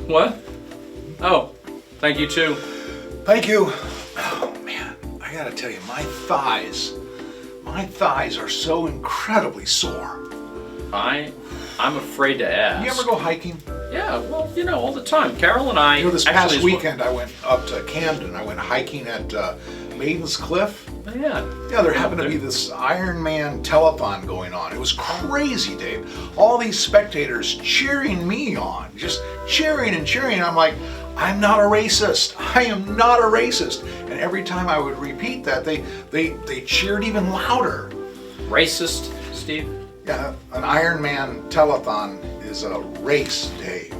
What? Oh, thank you too. Thank you. Oh man, I gotta tell you, my thighs are so incredibly sore. I'm afraid to ask. You ever go hiking? Yeah, well, all the time. Carol and I. This past weekend I went up to Camden. I went hiking at Maiden's Cliff. Yeah. Yeah, there happened to be this Ironman telethon going on. It was crazy, Dave. All these spectators cheering me on, just cheering and cheering. I'm like, I'm not a racist. I am not a racist. And every time I would repeat that, they cheered even louder. Racist, Steve? Yeah, an Ironman telethon is a race, Dave.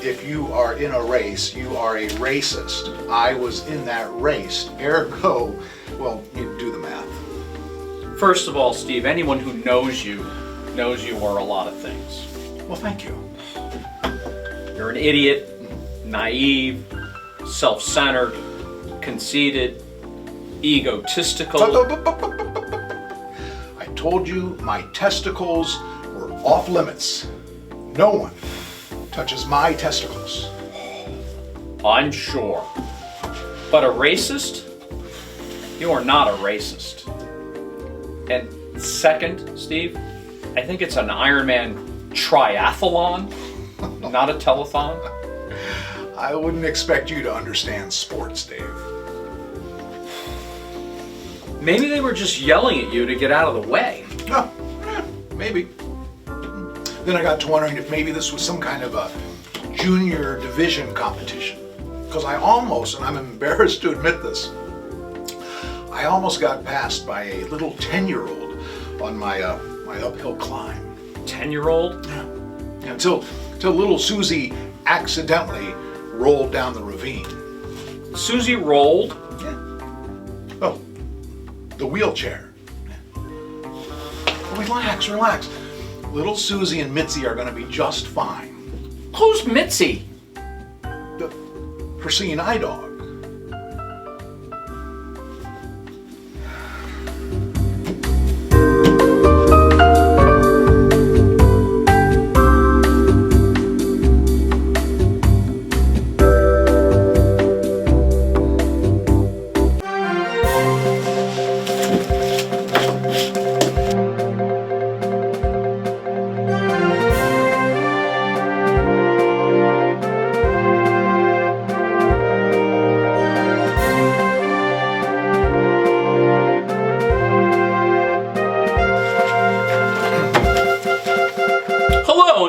If you are in a race, you are a racist. I was in that race. Ergo, well, you do the math. First of all, Steve, anyone who knows you are a lot of things. Well, thank you. You're an idiot, naive, self-centered, conceited, egotistical. I told you my testicles were off limits. No one touches my testicles. I'm sure. But a racist? You are not a racist. And second, Steve, I think it's an Ironman triathlon, not a telethon. I wouldn't expect you to understand sports, Dave. Maybe they were just yelling at you to get out of the way. Oh, maybe. Then I got to wondering if maybe this was some kind of a junior division competition. Because I almost, and I'm embarrassed to admit this, I almost got passed by a little 10-year-old on my uphill climb. 10-year-old? Yeah. Until little Susie accidentally rolled down the ravine. Susie rolled? Yeah. Oh, the wheelchair. Yeah. Relax. Little Susie and Mitzi are going to be just fine. Who's Mitzi? Her seeing eye dog.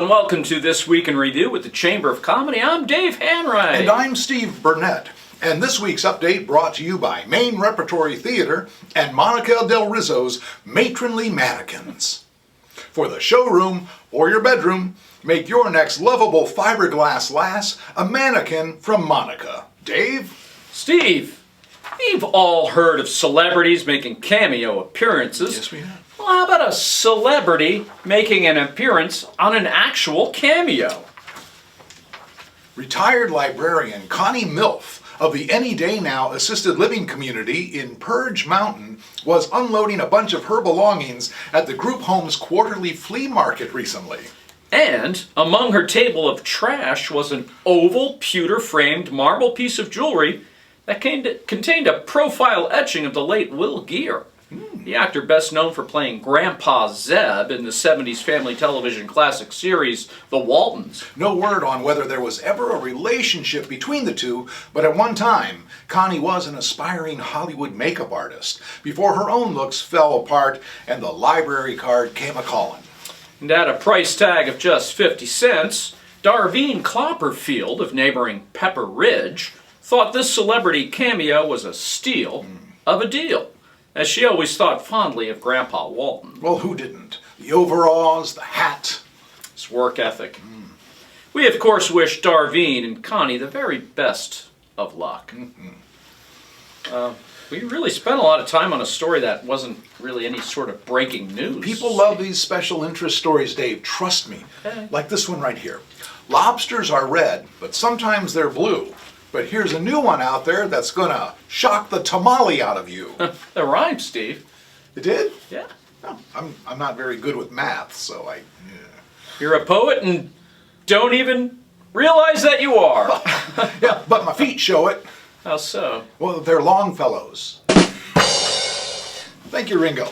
Welcome to This Week in Review with the Chamber of Comedy. I'm Dave Hanwright. And I'm Steve Burnett. And this week's update brought to you by Maine Repertory Theater and Monica Del Rizzo's Matronly Mannequins. For the showroom or your bedroom, make your next lovable fiberglass lass a mannequin from Monica. Dave? Steve, we've all heard of celebrities making cameo appearances. Yes, we have. Well, how about a celebrity making an appearance on an actual cameo? Retired librarian Connie Milf of the Any Day Now assisted living community in Purge Mountain was unloading a bunch of her belongings at the group home's quarterly flea market recently. And among her table of trash was an oval, pewter-framed marble piece of jewelry that contained a profile etching of the late Will Geer. The actor best known for playing Grandpa Zeb in the 70s family television classic series, The Waltons. No word on whether there was ever a relationship between the two, but at one time, Connie was an aspiring Hollywood makeup artist before her own looks fell apart and the library card came a-calling. And at a price tag of just 50 cents, Darvine Clopperfield of neighboring Pepper Ridge thought this celebrity cameo was a steal of a deal, as she always thought fondly of Grandpa Walton. Well, who didn't? The overalls, the hat. His work ethic. We, of course, wish Darvine and Connie the very best of luck. We really spent a lot of time on a story that wasn't really any sort of breaking news. People love these special interest stories, Dave. Trust me. Like this one right here. Lobsters are red, but sometimes they're blue. But here's a new one out there that's going to shock the tamale out of you. That rhymes, Steve. It did? Yeah. Oh, I'm not very good with math, so I... Yeah. You're a poet and don't even Realize that you are. Yeah, but my feet show it. How so? Well, they're Longfellows. Thank you, Ringo.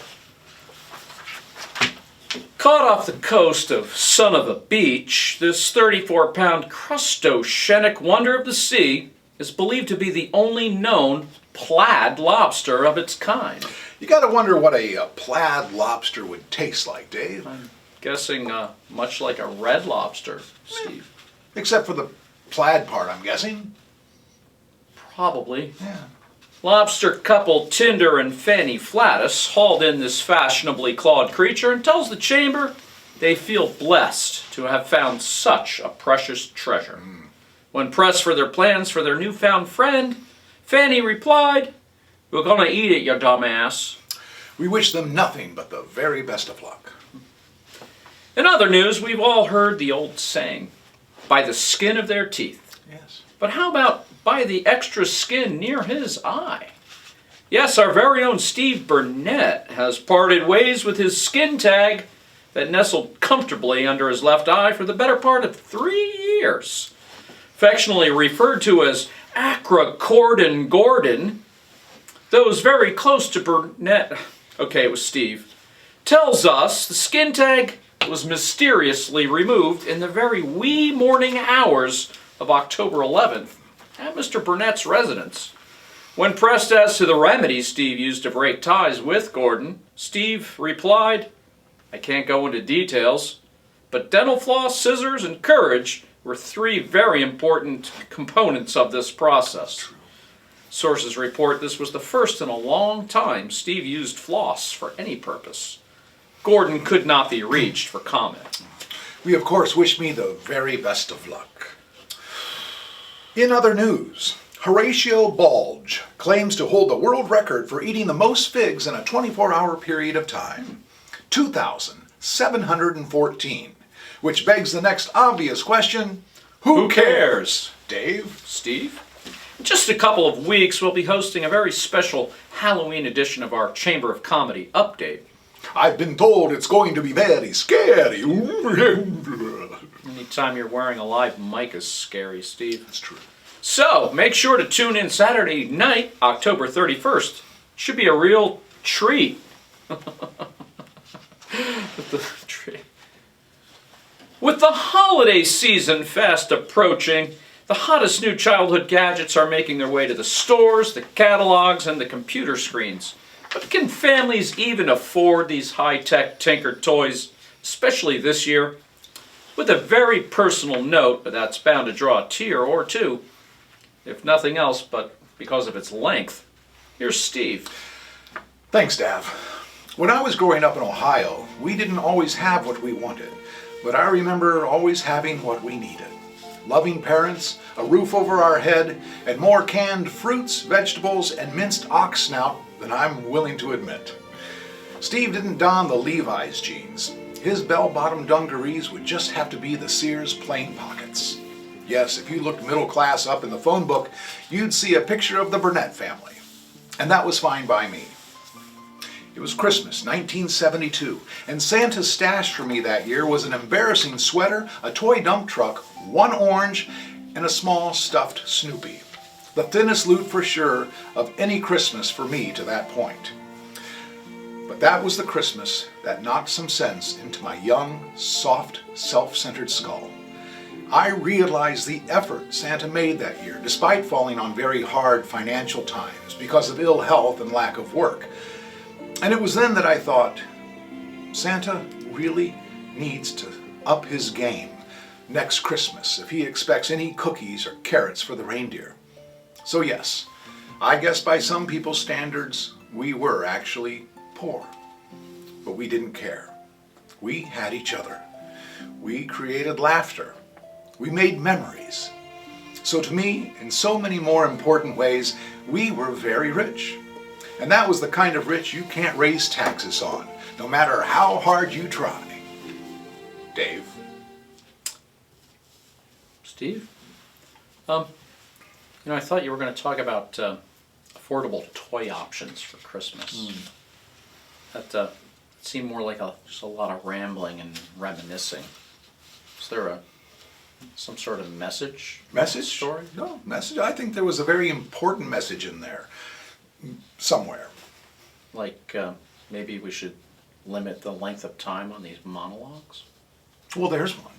Caught off the coast of Son of a Beach, this 34-pound crustaceanic wonder of the sea is believed to be the only known plaid lobster of its kind. You gotta wonder what a plaid lobster would taste like, Dave. I'm guessing much like a red lobster, Steve. Except for the plaid part, I'm guessing. Probably. Yeah. Lobster couple Tinder and Fanny Flatus hauled in this fashionably clawed creature and tells the chamber they feel blessed to have found such a precious treasure. When pressed for their plans for their newfound friend, Fanny replied, "We're gonna eat it, you dumbass." We wish them nothing but the very best of luck. In other news, we've all heard the old saying, by the skin of their teeth. Yes. But how about by the extra skin near his eye? Yes, our very own Steve Burnett has parted ways with his skin tag that nestled comfortably under his left eye for the better part of 3 years. Affectionately referred to as Acrocordon Gordon, those very close to Burnett, okay, it was Steve, tells us the skin tag was mysteriously removed in the very wee morning hours of October 11th at Mr. Burnett's residence. When pressed as to the remedy Steve used to break ties with Gordon, Steve replied, "I can't go into details, but dental floss, scissors, and courage were 3 very important components of this process." Sources report this was the first in a long time Steve used floss for any purpose. Gordon could not be reached for comment. We, of course, wish me the very best of luck. In other news, Horatio Bulge claims to hold the world record for eating the most figs in a 24-hour period of time. 2,714. Which begs the next obvious question, who cares? Dave? Steve? In just a couple of weeks, we'll be hosting a very special Halloween edition of our Chamber of Comedy update. I've been told it's going to be very scary. Anytime you're wearing a live mic is scary, Steve. That's true. So, make sure to tune in Saturday night, October 31st. Should be a real treat. With the holiday season fast approaching, the hottest new childhood gadgets are making their way to the stores, the catalogs, and the computer screens. But can families even afford these high-tech tinker toys, especially this year? With a very personal note that's bound to draw a tear or two, if nothing else but because of its length. Here's Steve. Thanks, Dav. When I was growing up in Ohio, we didn't always have what we wanted, but I remember always having what we needed. Loving parents, a roof over our head, and more canned fruits, vegetables, and minced ox snout than I'm willing to admit. Steve didn't don the Levi's jeans. His bell-bottom dungarees would just have to be the Sears plain pockets. Yes, if you looked middle class up in the phone book, you'd see a picture of the Burnett family. And that was fine by me. It was Christmas, 1972, and Santa's stash for me that year was an embarrassing sweater, a toy dump truck, 1 orange, and a small stuffed Snoopy. The thinnest loot for sure of any Christmas for me to that point. But that was the Christmas that knocked some sense into my young, soft, self-centered skull. I realized the effort Santa made that year, despite falling on very hard financial times because of ill health and lack of work. And it was then that I thought, Santa really needs to up his game next Christmas if he expects any cookies or carrots for the reindeer. So yes, I guess by some people's standards, we were actually poor. But we didn't care. We had each other. We created laughter. We made memories. So to me, in so many more important ways, we were very rich. And that was the kind of rich you can't raise taxes on, no matter how hard you try. Dave? Steve? I thought you were going to talk about affordable toy options for Christmas. That seemed more like just a lot of rambling and reminiscing. Is there a Some sort of message? Message? Story? No, message. I think there was a very important message in there. Somewhere. Like maybe we should limit the length of time on these monologues? Well, there's one.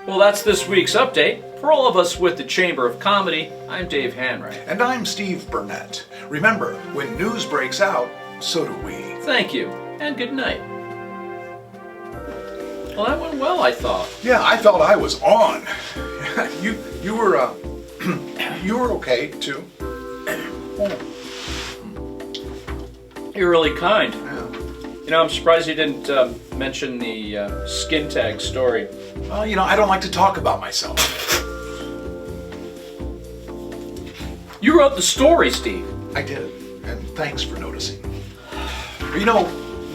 Well, that's this week's update. For all of us with the Chamber of Comedy, I'm Dave Hanray. And I'm Steve Burnett. Remember, when news breaks out, so do we. Thank you, and good night. Well, that went well, I thought. Yeah, I felt I was on. You were you were okay too. You're really kind. Yeah. You know, I'm surprised you didn't mention the skin tag story. Well, I don't like to talk about myself. You wrote the story, Steve. I did, and thanks for noticing.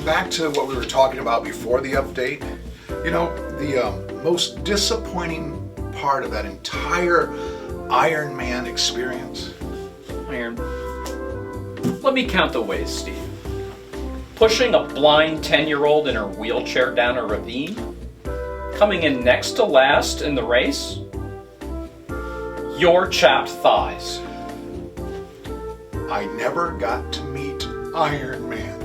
Back to what we were talking about before the update. The most disappointing part of that entire Iron Man experience. Iron. Let me count the ways, Steve. Pushing a blind 10-year-old in her wheelchair down a ravine? Coming in next to last in the race? Your chapped thighs. I never got to meet Iron Man.